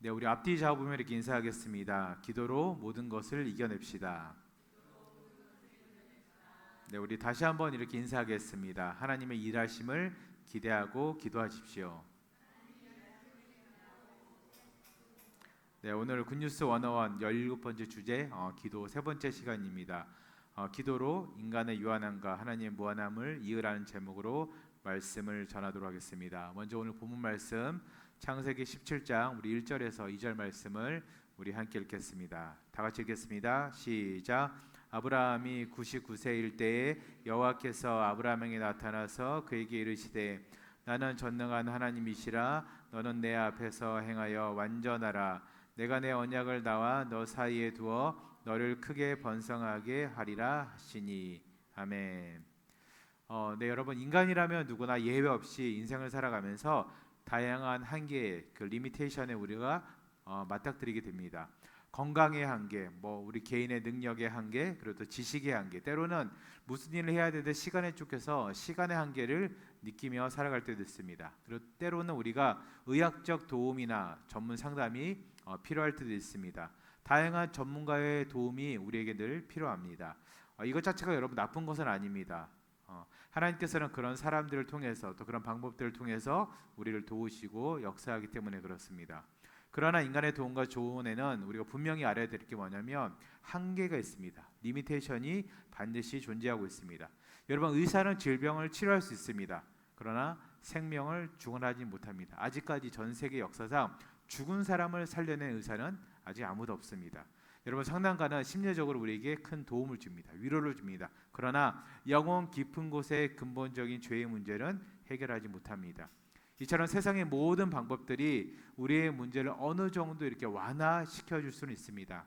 네, 우리 앞뒤 잡으면 이렇게 인사하겠습니다. 기도로 모든 것을 이겨냅시다. 네, 우리 다시 한번 이렇게 인사하겠습니다. 하나님의 일하심을 기대하고 기도하십시오. 네, 오늘 굿뉴스 101 17번째 주제 기도 세 번째 시간입니다. 기도로 인간의 유한함과 하나님의 무한함을 이으라는 제목으로 말씀을 전하도록 하겠습니다. 먼저 오늘 본문 말씀 창세기 17장 우리 1절에서 2절 말씀을 우리 함께 읽겠습니다. 다 같이 읽겠습니다. 시작. 아브라함이 99세일 때에 여호와께서 아브라함에게 나타나서 그에게 이르시되 나는 전능한 하나님이시라 너는 내 앞에서 행하여 완전하라 내가 내 언약을 나와 너 사이에 두어 너를 크게 번성하게 하리라 하시니 아멘. 네, 여러분, 인간이라면 누구나 예외 없이 인생을 살아가면서 다양한 한계의 그 리미테이션에 우리가 맞닥뜨리게 됩니다. 건강의 한계, 우리 개인의 능력의 한계, 그리고 또 지식의 한계, 때로는 무슨 일을 해야 되는데 시간에 쫓겨서 시간의 한계를 느끼며 살아갈 때도 있습니다. 그리고 때로는 우리가 의학적 도움이나 전문 상담이 필요할 때도 있습니다. 다양한 전문가의 도움이 우리에게 늘 필요합니다. 이것 자체가 여러분 나쁜 것은 아닙니다. 하나님께서는 그런 사람들을 통해서 또 그런 방법들을 통해서 우리를 도우시고 역사하기 때문에 그렇습니다. 그러나 인간의 도움과 조언에는 우리가 분명히 알아야 될 게 뭐냐면 한계가 있습니다. 리미테이션이 반드시 존재하고 있습니다. 여러분, 의사는 질병을 치료할 수 있습니다. 그러나 생명을 죽어나지 못합니다. 아직까지 전 세계 역사상 죽은 사람을 살려낸 의사는 아직 아무도 없습니다. 여러분, 상담가는 심리적으로 우리에게 큰 도움을 줍니다. 위로를 줍니다. 그러나 영혼 깊은 곳의 근본적인 죄의 문제는 해결하지 못합니다. 이처럼 세상의 모든 방법들이 우리의 문제를 어느 정도 이렇게 완화시켜 줄 수는 있습니다.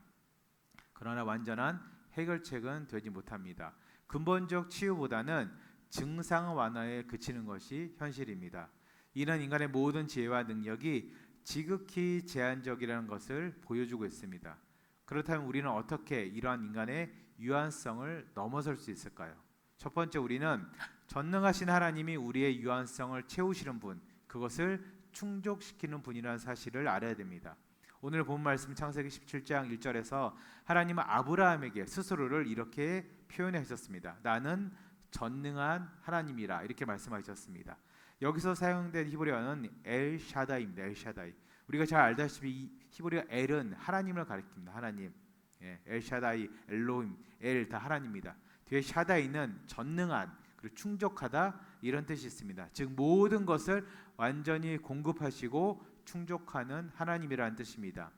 그러나 완전한 해결책은 되지 못합니다. 근본적 치유보다는 증상 완화에 그치는 것이 현실입니다. 이는 인간의 모든 지혜와 능력이 지극히 제한적이라는 것을 보여주고 있습니다. 그렇다면 우리는 어떻게 이러한 인간의 유한성을 넘어설 수 있을까요? 첫 번째, 우리는 전능하신 하나님이 우리의 유한성을 채우시는 분, 그것을 충족시키는 분이라는 사실을 알아야 됩니다. 오늘 본 말씀 창세기 17장 1절에서 하나님은 아브라함에게 스스로를 이렇게 표현하셨습니다. 나는 전능한 하나님이라 이렇게 말씀하셨습니다. 여기서 사용된 히브리어는 엘샤다이입니다. 엘샤다이. 우리가 잘 알다시피 이 히브리어 엘은 하나님을 가리킵니다. 하나님. 엘샤다이, 엘로힘, 엘 다 하나님입니다. 뒤에 샤다이는 전능한 그리고 충족하다 이런 뜻이 있습니다. 즉 모든 것을 완전히 공급하시고 충족하는 하나님이라는 뜻입니다.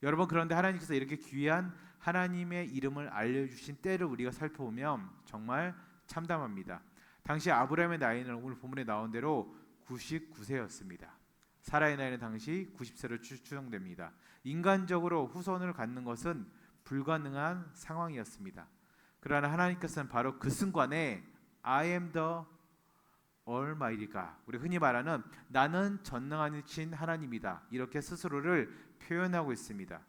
여러분, 그런데 하나님께서 이렇게 귀한 하나님의 이름을 알려주신 때를 우리가 살펴보면 정말 참담합니다. 당시 아브라함의 나이는 오늘 본문에 나온 대로 99세였습니다. 사라의 나이는 당시 90세로 추정됩니다. 인간적으로 후손을 갖는 것은 불가능한 상황이었습니다. 그러나 하나님께서는 바로 그 순간에 I am the Almighty God, 우리 흔히 말하는 나는 전능하신 하나님이다 이렇게 스스로를 표현하고 있습니다.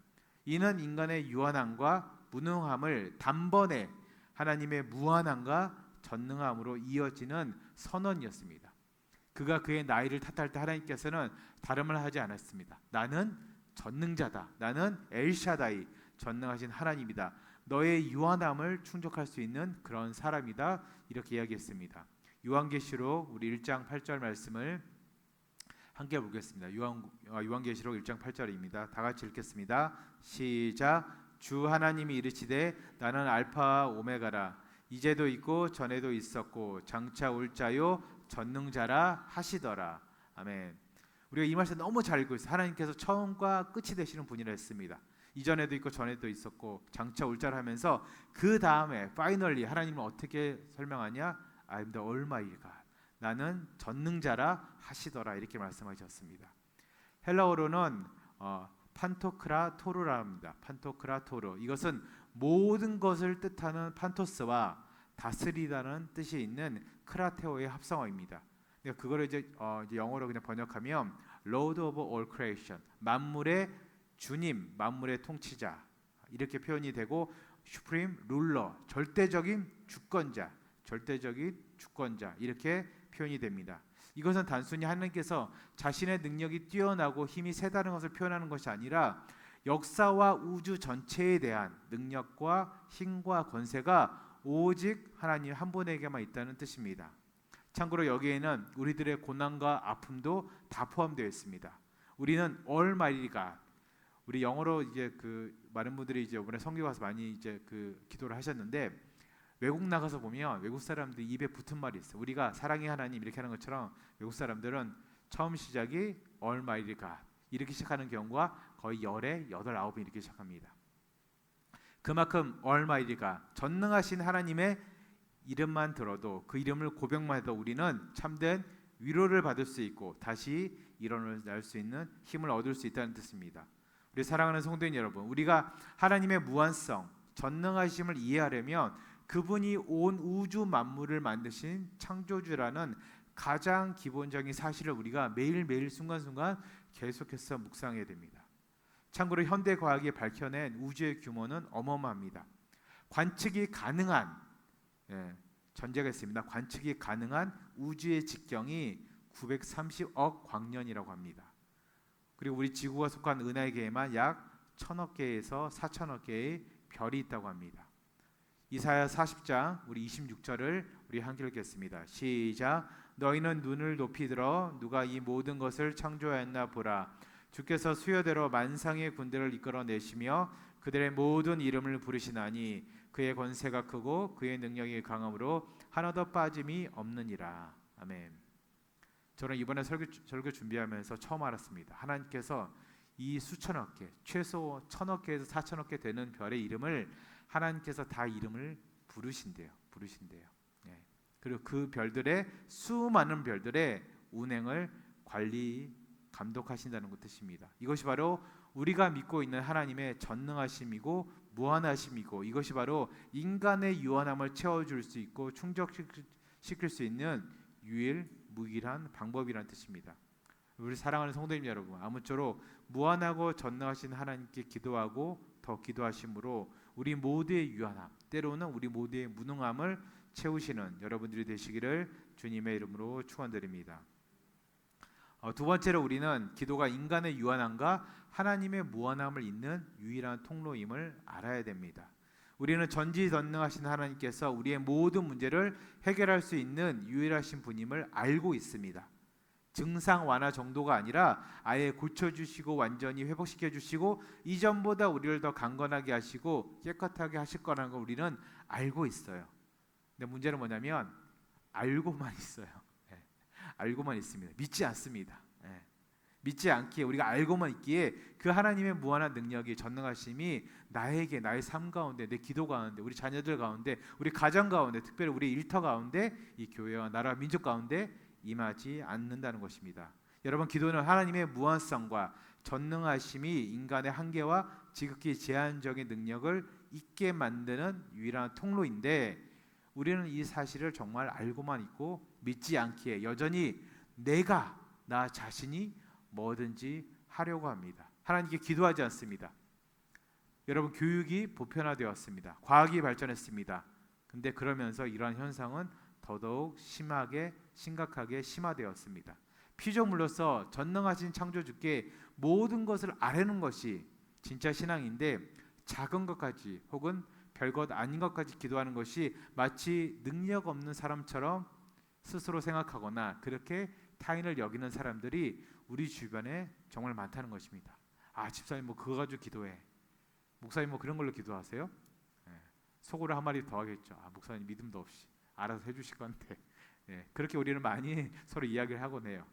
이는 인간의 유한함과 무능함을 단번에 하나님의 무한함과 전능함으로 이어지는 선언이었습니다. 그가 그의 나이를 탓할 때 하나님께서는 다름을 하지 않았습니다. 나는 전능자다. 나는 엘샤다이, 전능하신 하나님이다. 너의 유한함을 충족할 수 있는 그런 사람이다. 이렇게 이야기했습니다. 요한계시록 우리 1장 8절 말씀을 함께 보겠습니다. 요한계시록 1장 8절입니다. 다 같이 읽겠습니다. 시작. 주 하나님이 이르시되 나는 알파와 오메가라. 이제도 있고 전에도 있었고 장차 올 자요 전능자라 하시더라. 아멘. 우리가 이 말씀 너무 잘 읽고 있어요. 하나님께서 처음과 끝이 되시는 분이라 했습니다. 이전에도 있고 전에도 있었고 장차 올 자라 하면서 그 다음에 파이널리 하나님은 어떻게 설명하냐? I am the Almighty God. 나는 전능자라 하시더라 이렇게 말씀하셨습니다. 헬라어로는 판토크라토르라 합니다. 판토크라토르. 이것은 모든 것을 뜻하는 판토스와 다스리다는 뜻이 있는 크라테오의 합성어입니다. 그러니까 그거를 이제 영어로 그냥 번역하면 Lord of all creation, 만물의 주님, 만물의 통치자 이렇게 표현이 되고 Supreme Ruler, 절대적인 주권자, 절대적인 주권자 이렇게 표현이 됩니다. 이것은 단순히 하나님께서 자신의 능력이 뛰어나고 힘이 세다는 것을 표현하는 것이 아니라 역사와 우주 전체에 대한 능력과 힘과 권세가 오직 하나님 한 분에게만 있다는 뜻입니다. 참고로 여기에는 우리들의 고난과 아픔도 다 포함되어 있습니다. 우리는 Almighty God, 우리 영어로 이제 그 많은 분들이 이제 이번에 선교 가서 많이 이제 그 기도를 하셨는데, 외국 나가서 보면 외국 사람들이 입에 붙은 말이 있어요. 우리가 사랑의 하나님 이렇게 하는 것처럼 외국 사람들은 처음 시작이 Almighty God 이렇게 시작하는 경우가 거의 열에 8, 9이 이렇게 시작합니다. 그만큼 Almighty God, 전능하신 하나님의 이름만 들어도, 그 이름을 고백만 해도 우리는 참된 위로를 받을 수 있고 다시 일어날 수 있는 힘을 얻을 수 있다는 뜻입니다. 우리 사랑하는 성도인 여러분, 우리가 하나님의 무한성, 전능하심을 이해하려면 그분이 온 우주 만물을 만드신 창조주라는 가장 기본적인 사실을 우리가 매일매일 순간순간 계속해서 묵상해야 됩니다. 참고로 현대 과학이 밝혀낸 우주의 규모는 어마어마합니다. 관측이 가능한, 전제가 있습니다. 관측이 가능한 우주의 직경이 930억 광년이라고 합니다. 그리고 우리 지구가 속한 은하의 계에만 약 1000억 개에서 4000억 개의 별이 있다고 합니다. 이사야 40장 우리 26절을 우리 함께 읽겠습니다. 시작. 너희는 눈을 높이 들어 누가 이 모든 것을 창조하였나 보라. 주께서 수요대로 만상의 군대를 이끌어내시며 그들의 모든 이름을 부르시나니 그의 권세가 크고 그의 능력이 강함으로 하나도 빠짐이 없느니라. 아멘. 저는 이번에 설교 준비하면서 처음 알았습니다. 하나님께서 이 수천억 개, 최소 1000억 개에서 4000억 개 되는 별의 이름을 하나님께서 다 이름을 부르신대요. 예. 그리고 그 별들의 수많은 별들의 운행을 관리 감독하신다는 것 뜻입니다. 이것이 바로 우리가 믿고 있는 하나님의 전능하심이고 무한하심이고, 이것이 바로 인간의 유한함을 채워줄 수 있고 충족시킬 수 있는 유일무이한 방법이라는 뜻입니다. 우리 사랑하는 성도님 여러분, 아무쪼록 무한하고 전능하신 하나님께 기도하고 더 기도하심으로 우리 모두의 유한함, 때로는 우리 모두의 무능함을 채우시는 여러분들이 되시기를 주님의 이름으로 축원드립니다. 두 번째로 우리는 기도가 인간의 유한함과 하나님의 무한함을 잇는 유일한 통로임을 알아야 됩니다. 우리는 전지전능하신 하나님께서 우리의 모든 문제를 해결할 수 있는 유일하신 분임을 알고 있습니다. 증상 완화 정도가 아니라 아예 고쳐주시고 완전히 회복시켜주시고 이전보다 우리를 더 강건하게 하시고 깨끗하게 하실 거라는 걸 우리는 알고 있어요. 근데 문제는 뭐냐면 알고만 있어요. 알고만 있습니다. 믿지 않습니다. 믿지 않기에, 우리가 알고만 있기에 그 하나님의 무한한 능력이, 전능하심이 나에게, 나의 삶 가운데, 내 기도 가운데, 우리 자녀들 가운데, 우리 가정 가운데, 특별히 우리 일터 가운데, 이 교회와 나라 민족 가운데 임하지 않는다는 것입니다. 여러분, 기도는 하나님의 무한성과 전능하심이 인간의 한계와 지극히 제한적인 능력을 잊게 만드는 유일한 통로인데, 우리는 이 사실을 정말 알고만 있고 믿지 않기에 여전히 내가, 나 자신이 뭐든지 하려고 합니다. 하나님께 기도하지 않습니다. 여러분, 교육이 보편화되었습니다. 과학이 발전했습니다. 근데 그러면서 이러한 현상은 더더욱 심각하게 심화되었습니다. 피조물로서 전능하신 창조주께 모든 것을 아뢰는 것이 진짜 신앙인데, 작은 것까지 혹은 별것 아닌 것까지 기도하는 것이 마치 능력 없는 사람처럼 스스로 생각하거나 그렇게 타인을 여기는 사람들이 우리 주변에 정말 많다는 것입니다. 아, 집사님 뭐 그거 가지고 기도해. 목사님 뭐 그런 걸로 기도하세요? 속으로 한 마디 더 하겠죠. 아, 목사님 믿음도 없이 알아서 해주실 건데. 그렇게 우리는 많이 서로 이야기를 하곤 해요.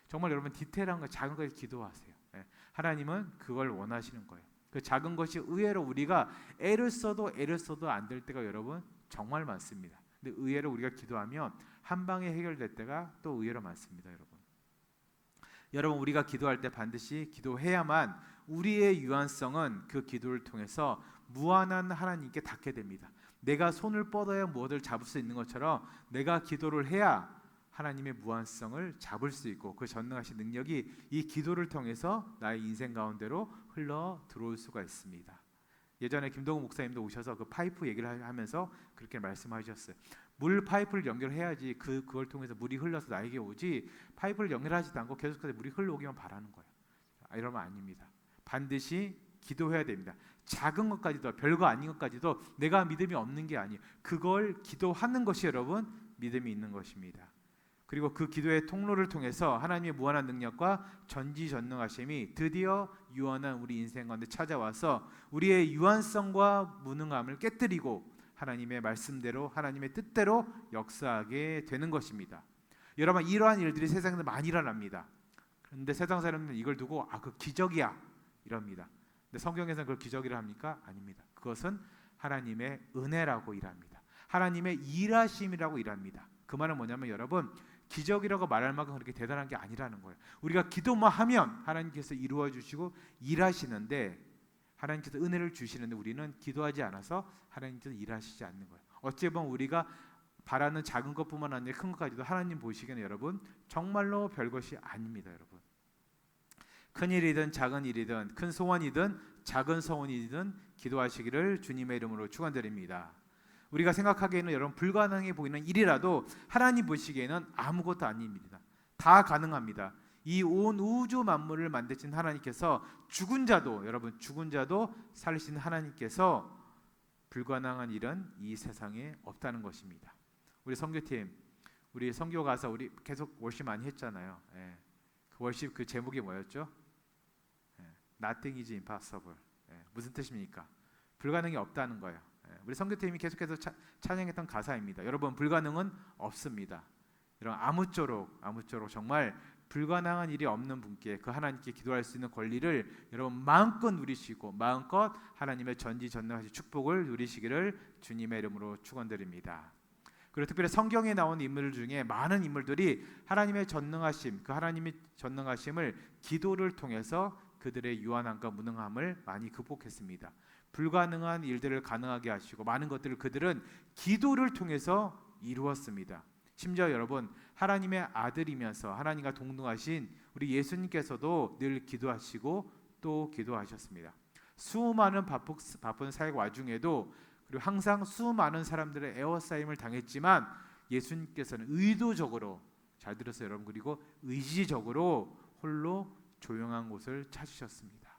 정말 여러분, 디테일한 거, 작은 거에 기도하세요. 하나님은 그걸 원하시는 거예요. 그 작은 것이 의외로 우리가 애를 써도 안 될 때가 여러분 정말 많습니다. 근데 의외로 우리가 기도하면 한 방에 해결될 때가 또 의외로 많습니다. 여러분, 우리가 기도할 때 반드시 기도해야만 우리의 유한성은 그 기도를 통해서 무한한 하나님께 닿게 됩니다. 내가 손을 뻗어야 무엇을 잡을 수 있는 것처럼 내가 기도를 해야 하나님의 무한성을 잡을 수 있고, 그 전능하신 능력이 이 기도를 통해서 나의 인생 가운데로 흘러 들어올 수가 있습니다. 예전에 김동욱 목사님도 오셔서 그 파이프 얘기를 하면서 그렇게 말씀하셨어요. 물 파이프를 연결해야지 그걸 통해서 물이 흘러서 나에게 오지, 파이프를 연결하지도 않고 계속해서 물이 흘러오기만 바라는 거예요. 이러면 아닙니다. 반드시 기도해야 됩니다. 작은 것까지도, 별거 아닌 것까지도 내가 믿음이 없는 게 아니에요. 그걸 기도하는 것이 여러분 믿음이 있는 것입니다. 그리고 그 기도의 통로를 통해서 하나님의 무한한 능력과 전지전능하심이 드디어 유한한 우리 인생 가운데 찾아와서 우리의 유한성과 무능함을 깨뜨리고 하나님의 말씀대로, 하나님의 뜻대로 역사하게 되는 것입니다. 여러분, 이러한 일들이 세상에서 많이 일어납니다. 그런데 세상 사람들은 이걸 두고 그 기적이야 이럽니다. 근데 성경에서는 그걸 기적이라 합니까? 아닙니다. 그것은 하나님의 은혜라고 일합니다. 하나님의 일하심이라고 일합니다. 그 말은 뭐냐면 여러분, 기적이라고 말할 만큼 그렇게 대단한 게 아니라는 거예요. 우리가 기도만 하면 하나님께서 이루어 주시고 일하시는데, 하나님께서 은혜를 주시는데 우리는 기도하지 않아서 하나님께서 일하시지 않는 거예요. 어찌 보면 우리가 바라는 작은 것뿐만 아니라 큰 것까지도 하나님 보시기에는 여러분 정말로 별것이 아닙니다. 여러분, 큰 일이든 작은 일이든, 큰 소원이든 작은 소원이든 기도하시기를 주님의 이름으로 축원드립니다. 우리가 생각하기에는 여러분 불가능해 보이는 일이라도 하나님 보시기에는 아무것도 아닙니다. 다 가능합니다. 이 온 우주 만물을 만드신 하나님께서 죽은 자도, 여러분 죽은 자도 살리신 하나님께서 불가능한 일은 이 세상에 없다는 것입니다. 우리 선교팀, 우리 선교 가서 우리 계속 월십 많이 했잖아요. 그 월십 그 제목이 뭐였죠? Nothing is impossible. 무슨 뜻입니까? 불가능이 없다는 거예요. 우리 선교팀이 계속해서 찬양했던 가사입니다. 여러분, 불가능은 없습니다. 여러분, 아무쪼록 정말 불가능한 일이 없는 분께, 그 하나님께 기도할 수 있는 권리를 여러분 마음껏 누리시고 마음껏 하나님의 전지전능하신 축복을 누리시기를 주님의 이름으로 축원드립니다. 그리고 특별히 성경에 나온 인물 중에 많은 인물들이 하나님의 전능하심, 그 하나님의 전능하심을 기도를 통해서 그들의 유한함과 무능함을 많이 극복했습니다. 불가능한 일들을 가능하게 하시고 많은 것들을 그들은 기도를 통해서 이루었습니다. 심지어 여러분, 하나님의 아들이면서 하나님과 동등하신 우리 예수님께서도 늘 기도하시고 또 기도하셨습니다. 수많은 바쁜 사역 와중에도, 그리고 항상 수많은 사람들의 에워싸임을 당했지만 예수님께서는 의도적으로, 잘 들었어요 여러분, 그리고 의지적으로 홀로 조용한 곳을 찾으셨습니다.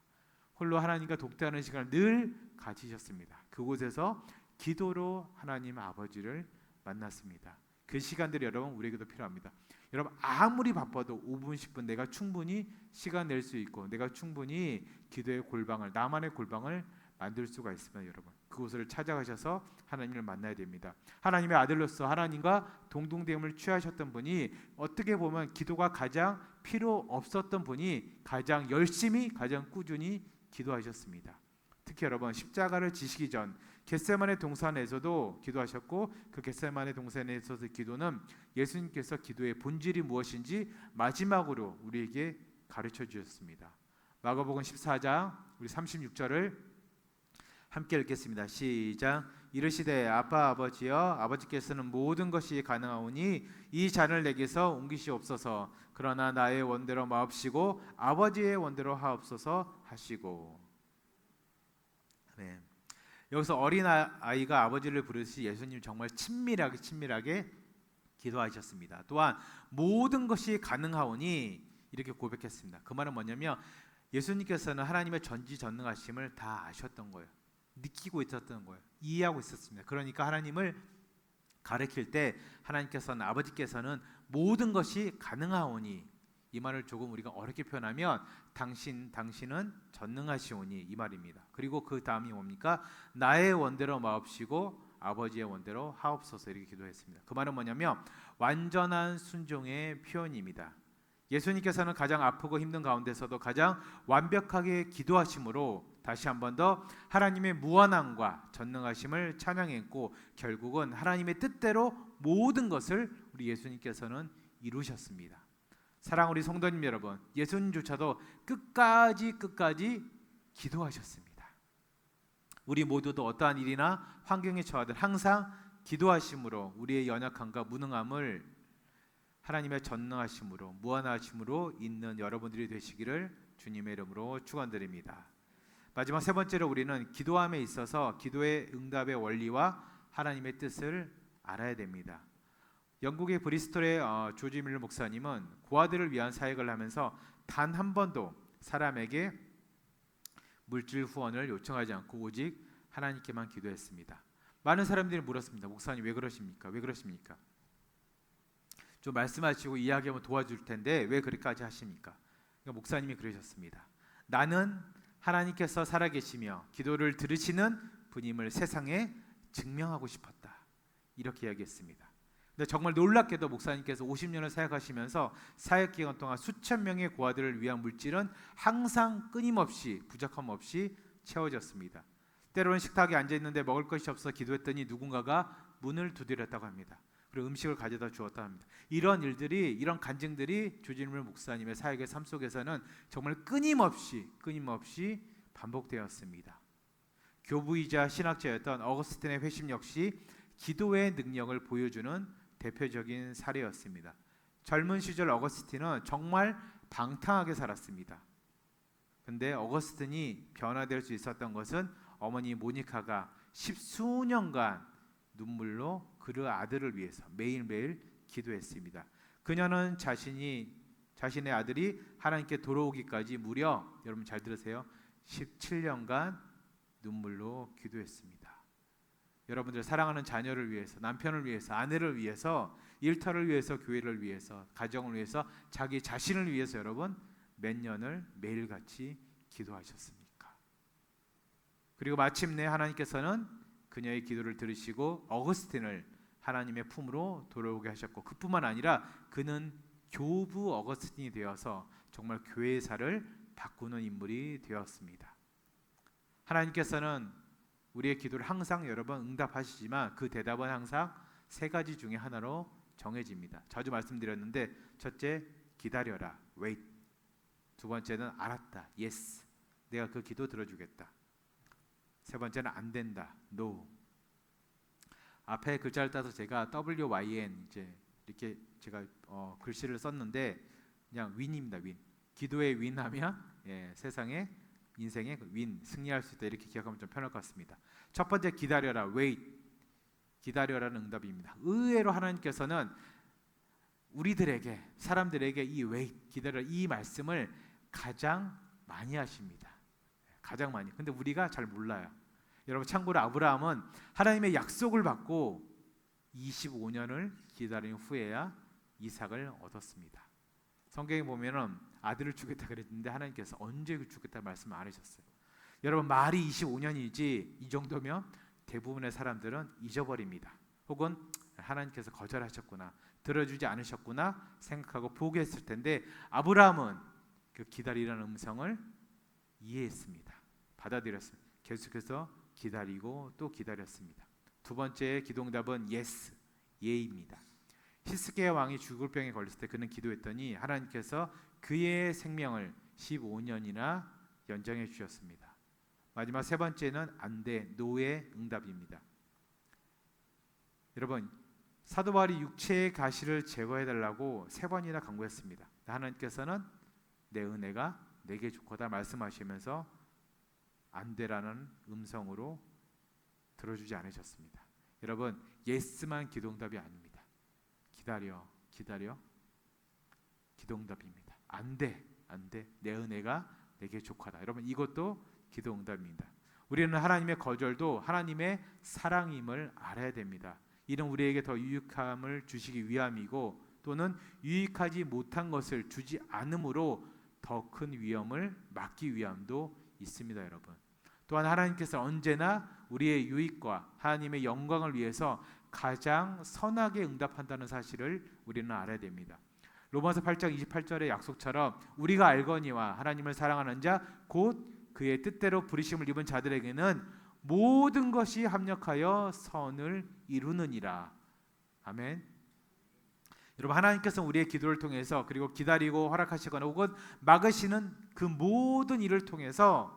홀로 하나님과 독대하는 시간을 늘 가지셨습니다. 그곳에서 기도로 하나님 아버지를 만났습니다. 그 시간들이 여러분 우리에게도 필요합니다. 여러분, 아무리 바빠도 5분 10분 내가 충분히 시간 낼 수 있고 내가 충분히 기도의 골방을, 나만의 골방을 만들 수가 있습니다. 여러분, 그곳을 찾아가셔서 하나님을 만나야 됩니다. 하나님의 아들로서 하나님과 동등됨을 취하셨던 분이, 어떻게 보면 기도가 가장 필요 없었던 분이 가장 열심히, 가장 꾸준히 기도하셨습니다. 특히 여러분, 십자가를 지시기 전 겟세마네 동산에서도 기도하셨고, 그 겟세마네 동산에서의 기도는 예수님께서 기도의 본질이 무엇인지 마지막으로 우리에게 가르쳐 주셨습니다. 마가복음 14장 우리 36절을 함께 읽겠습니다. 시작. 이르시되 아빠 아버지여, 아버지께서는 모든 것이 가능하오니 이 잔을 내게서 옮기시옵소서. 그러나 나의 원대로 마옵시고 아버지의 원대로 하옵소서 하시고. 아멘. 여기서 어린 아이가 아버지를 부르시 예수님 정말 친밀하게 기도하셨습니다. 또한 모든 것이 가능하오니 이렇게 고백했습니다. 그 말은 뭐냐면 예수님께서는 하나님의 전지전능하심을 다 아셨던 거예요. 느끼고 있었던 거예요. 이해하고 있었습니다. 그러니까 하나님을 가르칠 때 하나님께서는, 아버지께서는 모든 것이 가능하오니, 이 말을 조금 우리가 어렵게 표현하면 당신은 전능하시오니 이 말입니다. 그리고 그 다음이 뭡니까? 나의 원대로 마옵시고 아버지의 원대로 하옵소서, 이렇게 기도했습니다. 그 말은 뭐냐면 완전한 순종의 표현입니다. 예수님께서는 가장 아프고 힘든 가운데서도 가장 완벽하게 기도하심으로 다시 한 번 더 하나님의 무한함과 전능하심을 찬양했고, 결국은 하나님의 뜻대로 모든 것을 우리 예수님께서는 이루셨습니다. 사랑 우리 성도님 여러분, 예수님조차도 끝까지 기도하셨습니다. 우리 모두도 어떠한 일이나 환경에 처하든 항상 기도하심으로 우리의 연약함과 무능함을 하나님의 전능하심으로, 무한하심으로 있는 여러분들이 되시기를 주님의 이름으로 축원드립니다. 마지막 세 번째로 우리는 기도함에 있어서 기도의 응답의 원리와 하나님의 뜻을 알아야 됩니다. 영국의 브리스톨의 조지 밀러 목사님은 고아들을 위한 사역을 하면서 단 한 번도 사람에게 물질 후원을 요청하지 않고 오직 하나님께만 기도했습니다. 많은 사람들이 물었습니다. 목사님 왜 그러십니까? 왜 그러십니까? 좀 말씀하시고 이야기하면 도와줄 텐데 왜 그렇게까지 하십니까? 그러니까 목사님이 그러셨습니다. 나는 하나님께서 살아계시며 기도를 들으시는 분임을 세상에 증명하고 싶었다. 이렇게 이야기했습니다. 근데 정말 놀랍게도 목사님께서 50년을 사역하시면서 사역 기간 동안 수천 명의 고아들을 위한 물질은 항상 끊임없이 부족함 없이 채워졌습니다. 때로는 식탁에 앉아 있는데 먹을 것이 없어 기도했더니 누군가가 문을 두드렸다고 합니다. 그리고 음식을 가져다 주었다고 합니다. 이런 일들이, 이런 간증들이 조지 밀러 목사님의 사역의 삶 속에서는 정말 끊임없이 반복되었습니다. 교부이자 신학자였던 어거스틴의 회심 역시 기도의 능력을 보여주는 대표적인 사례였습니다. 젊은 시절 어거스틴은 정말 방탕하게 살았습니다. 근데 어거스틴이 변화될 수 있었던 것은 어머니 모니카가 십수년간 눈물로 그 아들을 위해서 매일매일 기도했습니다. 그녀는 자신의 아들이 하나님께 돌아오기까지 무려, 여러분 잘 들으세요, 17년간 눈물로 기도했습니다. 여러분들 사랑하는 자녀를 위해서, 남편을 위해서, 아내를 위해서, 일터를 위해서, 교회를 위해서, 가정을 위해서, 자기 자신을 위해서 여러분 몇 년을 매일같이 기도하셨습니까? 그리고 마침내 하나님께서는 그녀의 기도를 들으시고 어거스틴을 하나님의 품으로 돌아오게 하셨고, 그뿐만 아니라 그는 교부 어거스틴이 되어서 정말 교회사를 바꾸는 인물이 되었습니다. 하나님께서는 우리의 기도를 항상 여러분 응답하시지만 그 대답은 항상 세 가지 중에 하나로 정해집니다. 자주 말씀드렸는데, 첫째, 기다려라, wait. 두 번째는 알았다, yes. 내가 그 기도 들어주겠다. 세 번째는 안 된다, no. 앞에 글자를 따서 제가 WYN 이제 이렇게 제가 글씨를 썼는데 그냥 win입니다, win. 기도의 win하면 세상에 인생의 윈, 승리할 수 있다, 이렇게 기억하면 좀 편할 것 같습니다. 첫 번째, 기다려라, wait. 기다려라는 응답입니다. 의외로 하나님께서는 우리들에게, 사람들에게 이 wait, 기다려라, 이 말씀을 가장 많이 하십니다. 가장 많이. 근데 우리가 잘 몰라요. 여러분 참고로 아브라함은 하나님의 약속을 받고 25년을 기다린 후에야 이삭을 얻었습니다. 성경에 보면은 아들을 주겠다 그랬는데 하나님께서 언제 주겠다 말씀 안 하셨어요. 여러분 말이 25년이지 이 정도면 대부분의 사람들은 잊어버립니다. 혹은 하나님께서 거절하셨구나, 들어주지 않으셨구나 생각하고 포기했을 텐데, 아브라함은 그 기다리라는 음성을 이해했습니다. 받아들였습니다. 계속해서 기다리고 또 기다렸습니다. 두 번째 기도응답은 yes, 예입니다. 히스기야 왕이 죽을 병에 걸렸을 때 그는 기도했더니 하나님께서 그의 생명을 15년이나 연장해 주셨습니다. 마지막 세 번째는 안돼, 노의 응답입니다. 여러분 사도 바울이 육체의 가시를 제거해 달라고 3번이나 간구했습니다. 하나님께서는 내 은혜가 내게 좋거다 말씀하시면서 안돼라는 음성으로 들어주지 않으셨습니다. 여러분 예스만 기도응답이 아닙니다. 기다려 기도응답입니다. 안돼 내 은혜가 내게 족하다. 여러분 이것도 기도응답입니다. 우리는 하나님의 거절도 하나님의 사랑임을 알아야 됩니다. 이는 우리에게 더 유익함을 주시기 위함이고, 또는 유익하지 못한 것을 주지 않음으로 더 큰 위험을 막기 위함도 있습니다. 여러분 또한 하나님께서 언제나 우리의 유익과 하나님의 영광을 위해서 가장 선하게 응답한다는 사실을 우리는 알아야 됩니다. 로마서 8장 28절의 약속처럼 우리가 알거니와 하나님을 사랑하는 자 곧 그의 뜻대로 부르심을 입은 자들에게는 모든 것이 합력하여 선을 이루느니라. 아멘. 여러분 하나님께서 우리의 기도를 통해서, 그리고 기다리고 허락하시거나 혹은 막으시는 그 모든 일을 통해서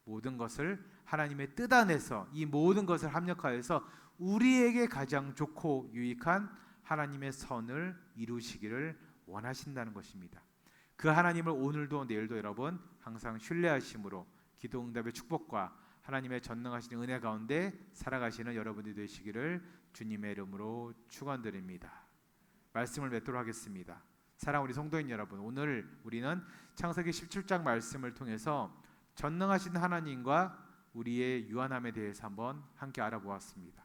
모든 것을 하나님의 뜻 안에서 이 모든 것을 합력하여서 우리에게 가장 좋고 유익한 하나님의 선을 이루시기를 원하신다는 것입니다. 그 하나님을 오늘도 내일도 여러분 항상 신뢰하심으로 기도응답의 축복과 하나님의 전능하신 은혜 가운데 살아가시는 여러분이 되시기를 주님의 이름으로 축원드립니다. 말씀을 맺도록 하겠습니다. 사랑하는 우리 성도인 여러분, 오늘 우리는 창세기 17장 말씀을 통해서 전능하신 하나님과 우리의 유한함에 대해서 한번 함께 알아보았습니다.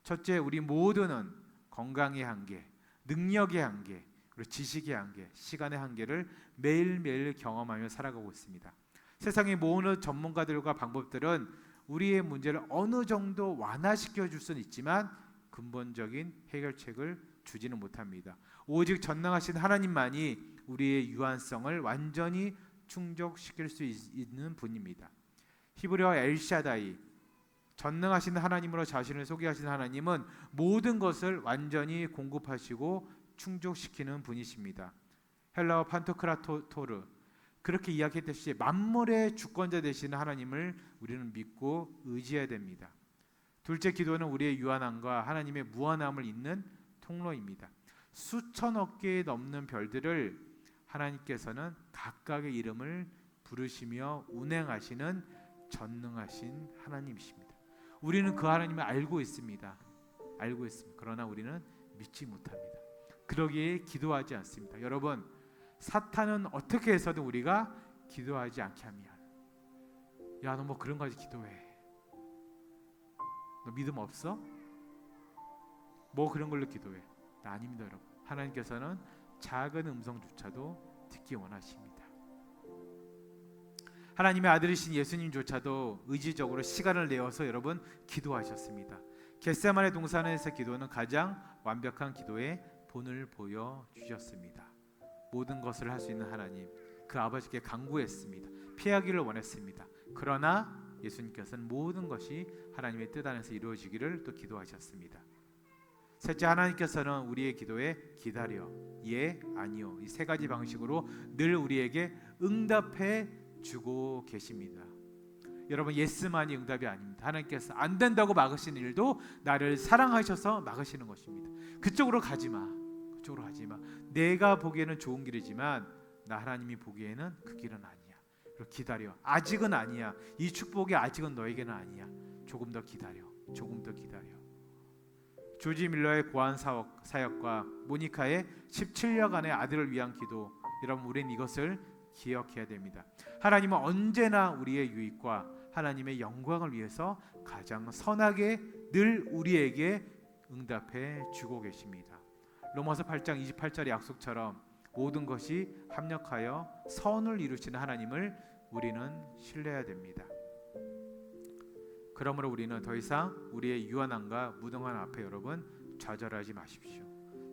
첫째, 우리 모두는 건강의 한계, 능력의 한계, 그리고 지식의 한계, 시간의 한계를 매일매일 경험하며 살아가고 있습니다. 세상의 모든 전문가들과 방법들은 우리의 문제를 어느 정도 완화시켜 줄 수는 있지만 근본적인 해결책을 주지는 못합니다. 오직 전능하신 하나님만이 우리의 유한성을 완전히 충족시킬 수 있는 분입니다. 히브리어 엘샤다이, 전능하신 하나님으로 자신을 소개하신 하나님은 모든 것을 완전히 공급하시고 충족시키는 분이십니다. 헬라어 판토크라토르, 그렇게 이야기했듯이 만물의 주권자 되시는 하나님을 우리는 믿고 의지해야 됩니다. 둘째, 기도는 우리의 유한함과 하나님의 무한함을 잇는 통로입니다. 수천억 개의 넘는 별들을 하나님께서는 각각의 이름을 부르시며 운행하시는 전능하신 하나님이십니다. 우리는 그 하나님을 알고 있습니다. 그러나 우리는 믿지 못합니다. 그러기에 기도하지 않습니다. 여러분, 사탄은 어떻게 해서든 우리가 기도하지 않게 합니다. 야, 너 뭐 그런 거 가지고 기도해. 너 믿음 없어? 뭐 그런 걸로 기도해. 나 아닙니다, 여러분. 하나님께서는 작은 음성조차도 듣기 원하십니다. 하나님의 아들이신 예수님조차도 의지적으로 시간을 내어서 여러분 기도하셨습니다. 겟세마네 동산에서 기도는 가장 완벽한 기도의 본을 보여주셨습니다. 모든 것을 할 수 있는 하나님, 그 아버지께 간구했습니다. 피하기를 원했습니다. 그러나 예수님께서는 모든 것이 하나님의 뜻 안에서 이루어지기를 또 기도하셨습니다. 셋째, 하나님께서는 우리의 기도에 기다려, 예, 아니요, 이 세 가지 방식으로 늘 우리에게 응답해 주고 계십니다. 여러분, 예스만이 응답이 아닙니다. 하나님께서 안 된다고 막으시는 일도 나를 사랑하셔서 막으시는 것입니다. 그쪽으로 가지 마. 내가 보기에는 좋은 길이지만 나 하나님이 보기에는 그 길은 아니야. 그리고 기다려. 아직은 아니야. 이 축복이 아직은 너에게는 아니야. 조금 더 기다려. 조지 밀러의 고안 사역과 모니카의 17년간의 아들을 위한 기도, 여러분, 우리는 이것을 기억해야 됩니다. 하나님은 언제나 우리의 유익과 하나님의 영광을 위해서 가장 선하게 늘 우리에게 응답해 주고 계십니다. 로마서 8장 28절의 약속처럼 모든 것이 합력하여 선을 이루시는 하나님을 우리는 신뢰해야 됩니다. 그러므로 우리는 더 이상 우리의 유한함과 무능함 앞에 여러분 좌절하지 마십시오.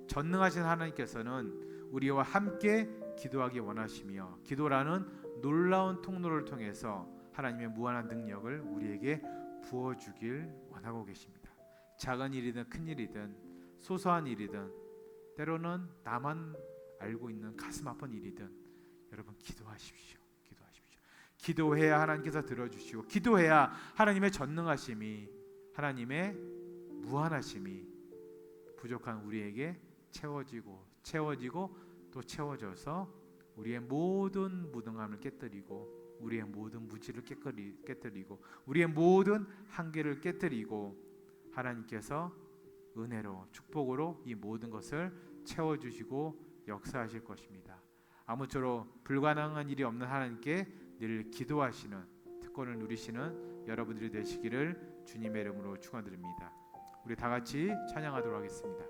전능하신 하나님께서는 우리와 함께 기도하기 원하시며 기도라는 놀라운 통로를 통해서 하나님의 무한한 능력을 우리에게 부어주길 원하고 계십니다. 작은 일이든 큰 일이든 소소한 일이든 때로는 나만 알고 있는 가슴 아픈 일이든 여러분 기도하십시오. 기도해야 하나님께서 들어주시고 기도해야 하나님의 전능하심이, 하나님의 무한하심이 부족한 우리에게 채워지고 또 채워져서 우리의 모든 무능함을 깨뜨리고 우리의 모든 무지를 깨뜨리고 우리의 모든 한계를 깨뜨리고 하나님께서 은혜로 축복으로 이 모든 것을 채워주시고 역사하실 것입니다. 아무쪼록 불가능한 일이 없는 하나님께 늘 기도하시는 특권을 누리시는 여러분들이 되시기를 주님의 이름으로 축원드립니다. 우리 다 같이 찬양하도록 하겠습니다.